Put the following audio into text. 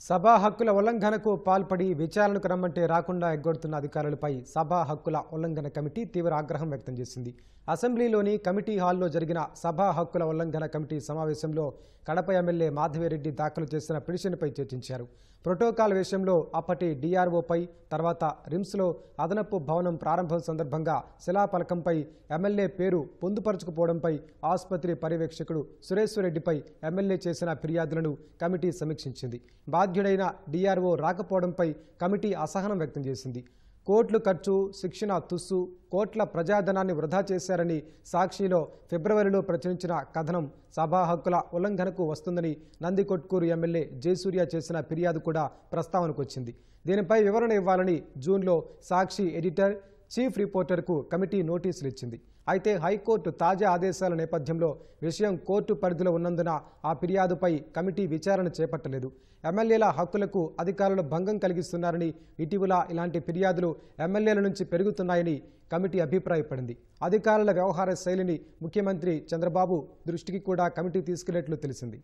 సభా హక్కుల ఉల్లంఘనకు పాల్పడి విచారణకు రమ్మంటే రాకుండా ఎగ్గొడుతున్న అధికారులపై సభా హక్కుల ఉల్లంఘన కమిటీ తీవ్ర ఆగ్రహం వ్యక్తం చేసింది. అసెంబ్లీలోని కమిటీ హాల్లో జరిగిన సభా హక్కుల ఉల్లంఘన కమిటీ సమావేశంలో కడప ఎమ్మెల్యే మాధవిరెడ్డి దాఖలు చేసిన పిటిషన్పై చర్చించారు. ప్రోటోకాల్ విషయంలో అప్పటి డిఆర్ఓపై, తర్వాత రిమ్స్లో అదనపు భవనం ప్రారంభం సందర్భంగా శిలాఫలకంపై ఎమ్మెల్యే పేరు పొందుపరచుకుపోవడంపై ఆసుపత్రి పర్యవేక్షకుడు సురేశ్వరరెడ్డిపై ఎమ్మెల్యే చేసిన ఫిర్యాదులను కమిటీ సమీక్షించింది. బాధ్యుడైన డిఆర్ఓ రాకపోవడంపై కమిటీ అసహనం వ్యక్తం చేసింది. కోట్లు ఖర్చు, శిక్షణ తుస్సు, కోట్ల ప్రజాధనాన్ని వృధా చేశారని సాక్షిలో ఫిబ్రవరిలో ప్రచురించిన కథనం సభా హక్కుల ఉల్లంఘనకు వస్తుందని నందికొట్కూరు ఎమ్మెల్యే జయసూర్య చేసిన ఫిర్యాదు కూడా ప్రస్తావనకు వచ్చింది. దీనిపై వివరణ ఇవ్వాలని జూన్లో సాక్షి ఎడిటర్, చీఫ్ రిపోర్టర్కు కమిటీ నోటీసులు ఇచ్చింది. అయితే హైకోర్టు తాజా ఆదేశాల నేపథ్యంలో విషయం కోర్టు పరిధిలో ఉన్నందున ఆ ఫిర్యాదుపై కమిటీ విచారణ చేపట్టలేదు. ఎమ్మెల్యేల హక్కులకు అధికారులు భంగం కలిగిస్తున్నారని, ఇటీవల ఇలాంటి ఫిర్యాదులు ఎమ్మెల్యేల నుంచి పెరుగుతున్నాయని కమిటీ అభిప్రాయపడింది. అధికారుల వ్యవహార శైలిని ముఖ్యమంత్రి చంద్రబాబు దృష్టికి కూడా కమిటీ తీసుకెళ్లినట్లు తెలిసింది.